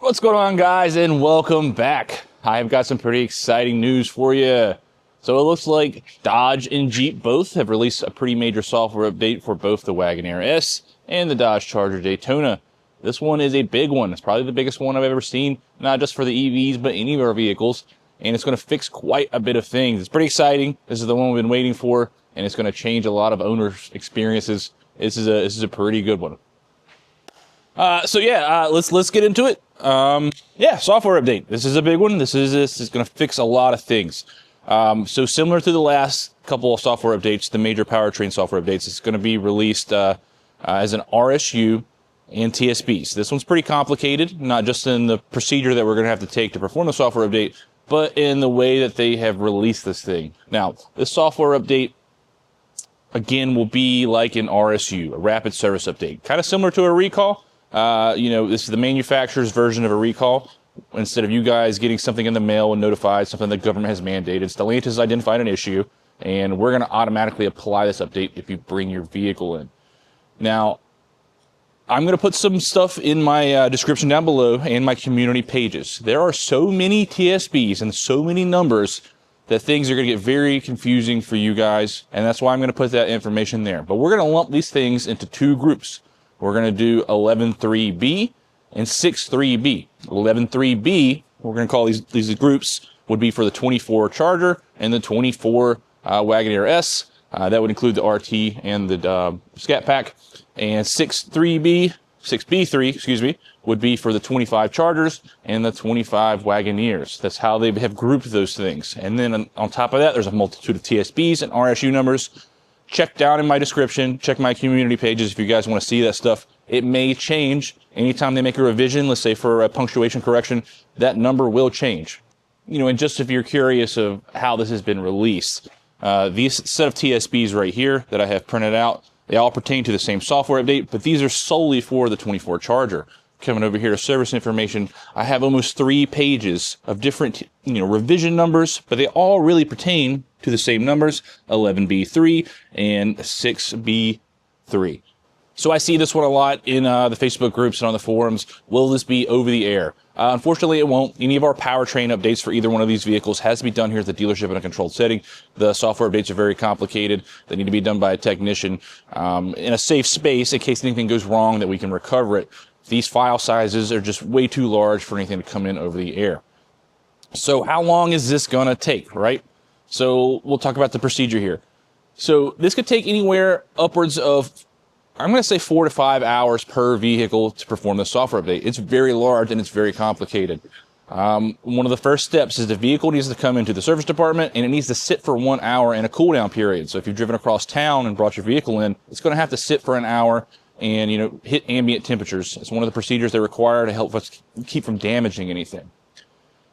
What's going on, guys, and welcome back. I've got some pretty exciting news for you. So it looks like Dodge and Jeep both have released a pretty major software update for both the Wagoneer S and the Dodge Charger Daytona. This one is a big one. It's probably the biggest one I've ever seen, not just for the EVs, but any of our vehicles. And it's going to fix quite a bit of things. It's pretty exciting. This is the one we've been waiting for, and it's going to change a lot of owners' experiences. This is a pretty good one. Let's get into it. Software update. This is a big one. This is going to fix a lot of things. So similar to the last couple of software updates, the major powertrain software updates, it's going to be released as an RSU and TSBs. This one's pretty complicated, not just in the procedure that we're going to have to take to perform the software update, but in the way that they have released this thing. Now, this software update, again, will be like an RSU, a rapid service update, kind of similar to a recall. This is the manufacturer's version of a recall. Instead of you guys getting something in the mail and notified, something the government has mandated, Stellantis has identified an issue, and we're going to automatically apply this update if you bring your vehicle in. Now, I'm going to put some stuff in my description down below and my community pages. There are so many TSBs and so many numbers that things are going to get very confusing for you guys, and that's why I'm going to put that information there. But we're going to lump these things into two groups. We're going to do 11.3B and 6.3B. 11.3B, we're going to call these groups, would be for the 24 Charger and the 24 Wagoneer S. That would include the RT and the Scat Pack. And 6B3, would be for the 25 Chargers and the 25 Wagoneers. That's how they have grouped those things. And then on top of that, there's a multitude of TSBs and RSU numbers. Check down in my description, check my community pages if you guys want to see that stuff. It may change anytime they make a revision, let's say for a punctuation correction, that number will change. And just if you're curious of how this has been released, these set of TSBs right here that I have printed out, they all pertain to the same software update, but these are solely for the 24 Charger. Coming over here to service information, I have almost 3 pages of different, revision numbers, but they all really pertain to the same numbers, 11B3 and 6B3. So I see this one a lot in the Facebook groups and on the forums. Will this be over the air? Unfortunately, it won't. Any of our powertrain updates for either one of these vehicles has to be done here at the dealership in a controlled setting. The software updates are very complicated. They need to be done by a technician in a safe space in case anything goes wrong that we can recover it. These file sizes are just way too large for anything to come in over the air. So how long is this going to take, right? So we'll talk about the procedure here. So this could take anywhere upwards of, I'm going to say 4 to 5 hours per vehicle to perform the software update. It's very large and it's very complicated. One of the first steps is the vehicle needs to come into the service department and it needs to sit for 1 hour in a cool down period. So if you've driven across town and brought your vehicle in, it's going to have to sit for an hour and, hit ambient temperatures. It's one of the procedures they require to help us keep from damaging anything.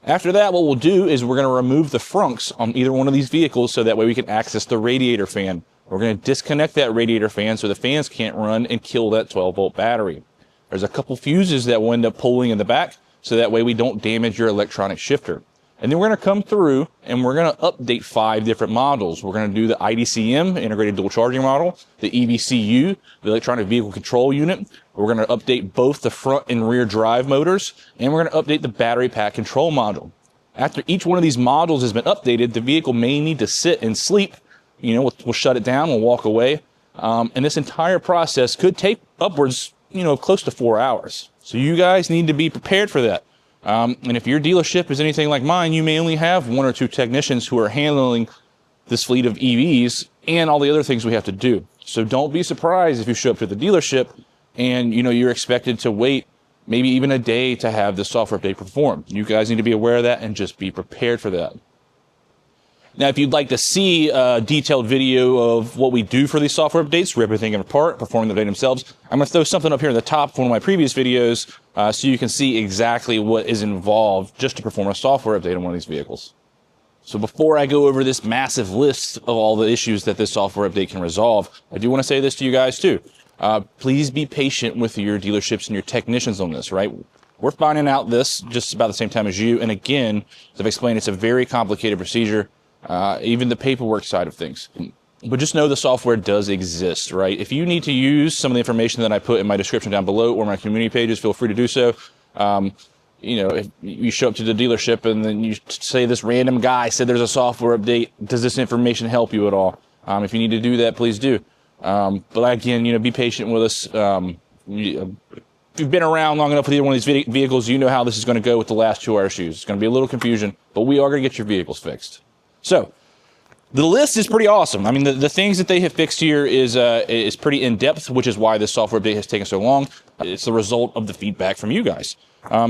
After that, what we'll do is we're going to remove the frunks on either one of these vehicles so that way we can access the radiator fan. We're going to disconnect that radiator fan so the fans can't run and kill that 12-volt battery. There's a couple fuses that will end up pulling in the back so that way we don't damage your electronic shifter. And then we're going to come through and we're going to update 5 different models. We're going to do the IDCM, Integrated Dual Charging Model, the EVCU, the Electronic Vehicle Control Unit. We're going to update both the front and rear drive motors, and we're going to update the battery pack control module. After each one of these modules has been updated, the vehicle may need to sit and sleep. We'll shut it down, we'll walk away. And this entire process could take upwards, close to 4 hours. So you guys need to be prepared for that. And if your dealership is anything like mine, you may only have 1 or 2 technicians who are handling this fleet of EVs and all the other things we have to do. So don't be surprised if you show up to the dealership and, you're expected to wait maybe even a day to have the software update performed. You guys need to be aware of that and just be prepared for that. Now, if you'd like to see a detailed video of what we do for these software updates, rip everything apart, performing the update themselves, I'm going to throw something up here at the top of one of my previous videos so you can see exactly what is involved just to perform a software update on one of these vehicles. So before I go over this massive list of all the issues that this software update can resolve, I do want to say this to you guys too. Please be patient with your dealerships and your technicians on this, right? We're finding out this just about the same time as you. And again, as I've explained, it's a very complicated procedure. Even the paperwork side of things. But just know the software does exist, right? If you need to use some of the information that I put in my description down below or my community pages, feel free to do so. if you show up to the dealership and then you say this random guy said there's a software update, does this information help you at all? If you need to do that, please do. But again, be patient with us. If you've been around long enough with either one of these vehicles, you know how this is going to go with the last 2 RSUs. It's going to be a little confusion, but we are going to get your vehicles fixed. So the list is pretty awesome. I mean, the things that they have fixed here is pretty in-depth, which is why this software update has taken so long. It's the result of the feedback from you guys.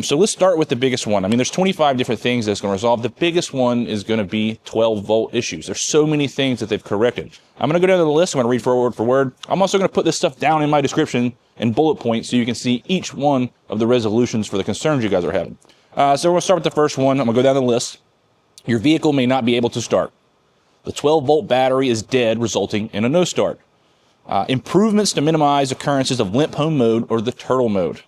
So let's start with the biggest one. I mean, there's 25 different things that's going to resolve. The biggest one is going to be 12-volt issues. There's so many things that they've corrected. I'm going to go down to the list. I'm going to read word for word. I'm also going to put this stuff down in my description in bullet points so you can see each one of the resolutions for the concerns you guys are having. So we're going to start with the first one. I'm going to go down the list. Your vehicle may not be able to start. The 12-volt battery is dead, resulting in a no start. Improvements to minimize occurrences of limp home mode or the turtle mode.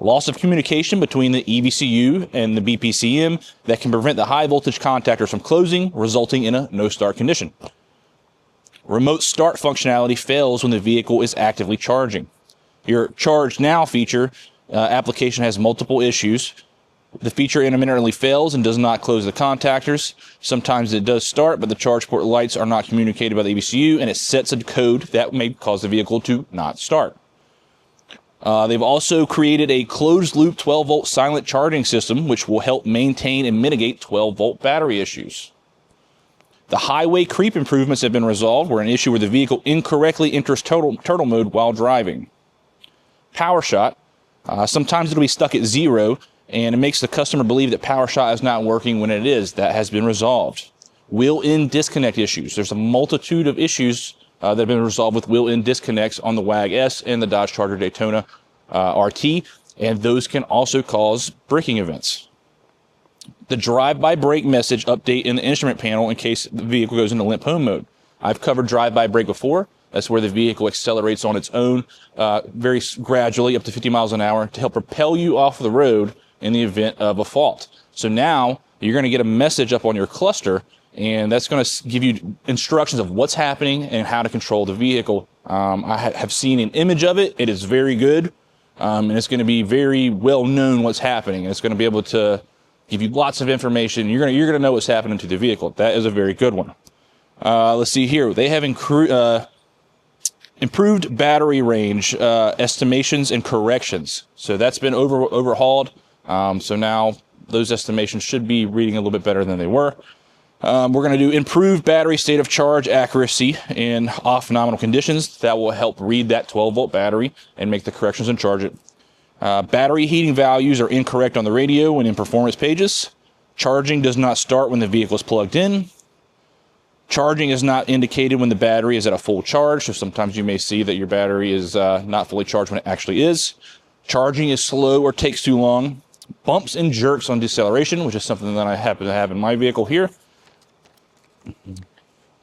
Loss of communication between the EVCU and the BPCM that can prevent the high voltage contactors from closing, resulting in a no start condition. Remote start functionality fails when the vehicle is actively charging. Your Charge Now feature application has multiple issues. The feature intermittently fails and does not close the contactors. Sometimes it does start, but the charge port lights are not communicated by the EVCU, and it sets a code that may cause the vehicle to not start. They've also created a closed-loop 12-volt silent charging system, which will help maintain and mitigate 12-volt battery issues. The highway creep improvements have been resolved, where an issue where the vehicle incorrectly enters turtle mode while driving. Power shot. Sometimes it'll be stuck at 0, and it makes the customer believe that power shot is not working when it is. That has been resolved. Wheel-in disconnect issues. There's a multitude of issues that have been resolved with wheel-in disconnects on the WAG S and the Dodge Charger Daytona RT, and those can also cause braking events. The drive-by-brake message update in the instrument panel in case the vehicle goes into limp home mode. I've covered drive-by-brake before. That's where the vehicle accelerates on its own very gradually up to 50 miles an hour to help propel you off the road in the event of a fault. So now you're going to get a message up on your cluster, and that's going to give you instructions of what's happening and how to control the vehicle. I have seen an image of it. It is very good, and it's going to be very well known what's happening. And it's going to be able to give you lots of information. You're going to know what's happening to the vehicle. That is a very good one. Let's see here. They have improved battery range estimations and corrections. So that's been overhauled. So now those estimations should be reading a little bit better than they were. We're going to do improved battery state of charge accuracy in off nominal conditions. That will help read that 12-volt battery and make the corrections and charge it. Battery heating values are incorrect on the radio when in performance pages. Charging does not start when the vehicle is plugged in. Charging is not indicated when the battery is at a full charge, so sometimes you may see that your battery is not fully charged when it actually is. Charging is slow or takes too long. Bumps and jerks on deceleration, which is something that I happen to have in my vehicle here.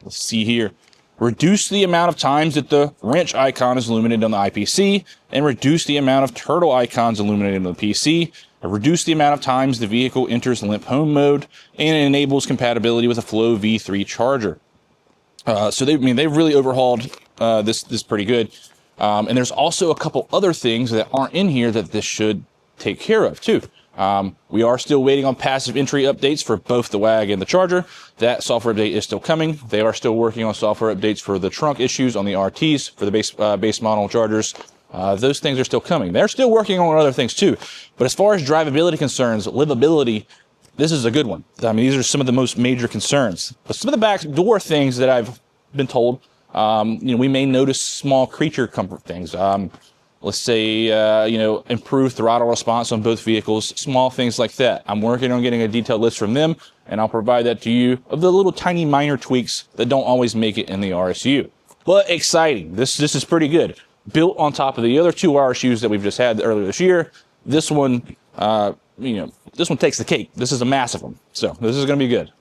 Let's see here. Reduce the amount of times that the wrench icon is illuminated on the IPC, and reduce the amount of turtle icons illuminated on the PC. Reduce the amount of times the vehicle enters limp home mode, and it enables compatibility with a Flow V3 charger. So they've really overhauled this pretty good. And there's also a couple other things that aren't in here that this should take care of too. We are still waiting on passive entry updates for both the WAG and the Charger. That software update is still coming. They are still working on software updates for the trunk issues on the RTs for the base model Chargers. Those things are still coming. They're still working on other things too. But as far as drivability concerns, livability, this is a good one. I mean, these are some of the most major concerns. But some of the backdoor things that I've been told, we may notice small creature comfort things. Let's say, improved throttle response on both vehicles, small things like that. I'm working on getting a detailed list from them, and I'll provide that to you of the little tiny minor tweaks that don't always make it in the RSU. But exciting. This is pretty good. Built on top of the other 2 RSUs that we've just had earlier this year. This one, this one takes the cake. This is a massive one. So this is going to be good.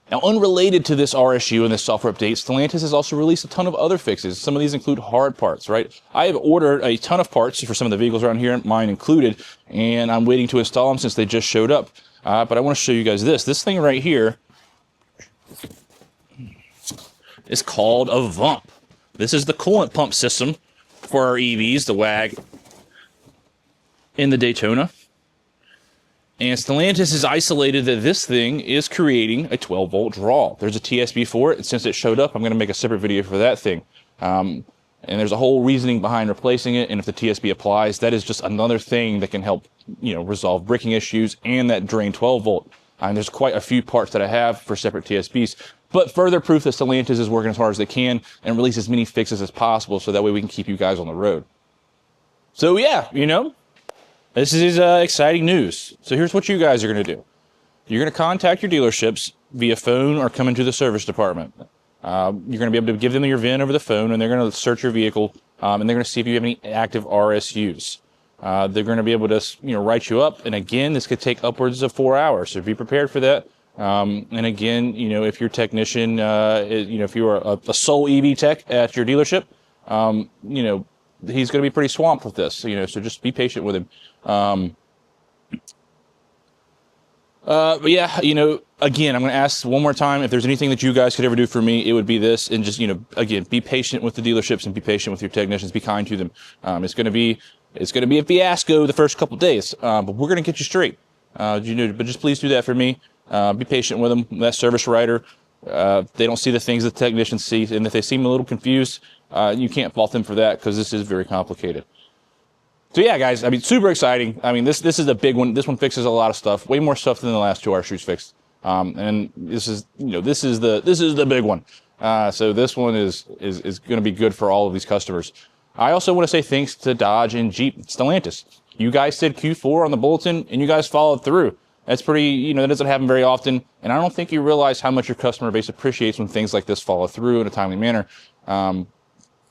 Now, unrelated to this RSU and this software update, Stellantis has also released a ton of other fixes. Some of these include hard parts, right? I have ordered a ton of parts for some of the vehicles around here, mine included, and I'm waiting to install them since they just showed up. But I want to show you guys this. This thing right here is called a VUMP. This is the coolant pump system for our EVs, the WAG and the Daytona. And Stellantis has isolated that this thing is creating a 12-volt draw. There's a TSB for it, and since it showed up, I'm going to make a separate video for that thing. And there's a whole reasoning behind replacing it, and if the TSB applies, that is just another thing that can help, resolve braking issues and that drain 12-volt. And there's quite a few parts that I have for separate TSBs, but further proof that Stellantis is working as hard as they can and release as many fixes as possible so that way we can keep you guys on the road. So yeah, this is exciting news. So here's what you guys are going to do. You're going to contact your dealerships via phone or come into the service department. You're going to be able to give them your VIN over the phone, and they're going to search your vehicle, and they're going to see if you have any active RSUs. They're going to be able to, write you up. And again, this could take upwards of 4 hours. So be prepared for that. And again, if your technician, if you are a sole EV tech at your dealership, he's going to be pretty swamped with this, so just be patient with him. But yeah, again, I'm going to ask one more time, if there's anything that you guys could ever do for me, it would be this. And just, again, be patient with the dealerships and be patient with your technicians. Be kind to them. It's going to be a fiasco the first couple days, but we're going to get you straight. But just please do that for me. Be patient with them. That service writer, they don't see the things that technicians see. And if they seem a little confused, you can't fault them for that, because this is very complicated. So yeah, guys, super exciting. This is a big one. This one fixes a lot of stuff, way more stuff than the last 2 RSUs fixed. And this is the big one. So this one is going to be good for all of these customers. I also want to say thanks to Dodge and Jeep, Stellantis. You guys said Q4 on the bulletin, and you guys followed through. That's pretty, that doesn't happen very often. And I don't think you realize how much your customer base appreciates when things like this follow through in a timely manner.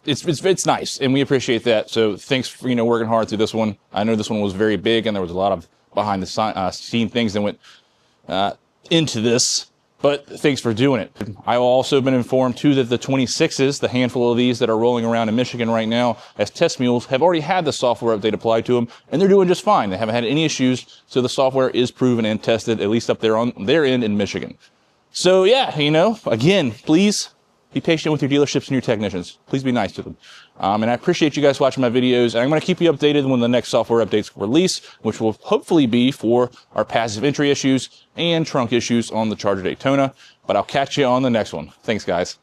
It's nice, and we appreciate that. So thanks for, working hard through this one. I know this one was very big, and there was a lot of behind the scene things that went into this, but thanks for doing it. I've also been informed too that the 26s, the handful of these that are rolling around in Michigan right now as test mules, have already had the software update applied to them, and they're doing just fine. They haven't had any issues, so the software is proven and tested, at least up there on their end in Michigan. So yeah, again, please be patient with your dealerships and your technicians. Please be nice to them. And I appreciate you guys watching my videos. And I'm going to keep you updated when the next software updates release, which will hopefully be for our passive entry issues and trunk issues on the Charger Daytona. But I'll catch you on the next one. Thanks, guys.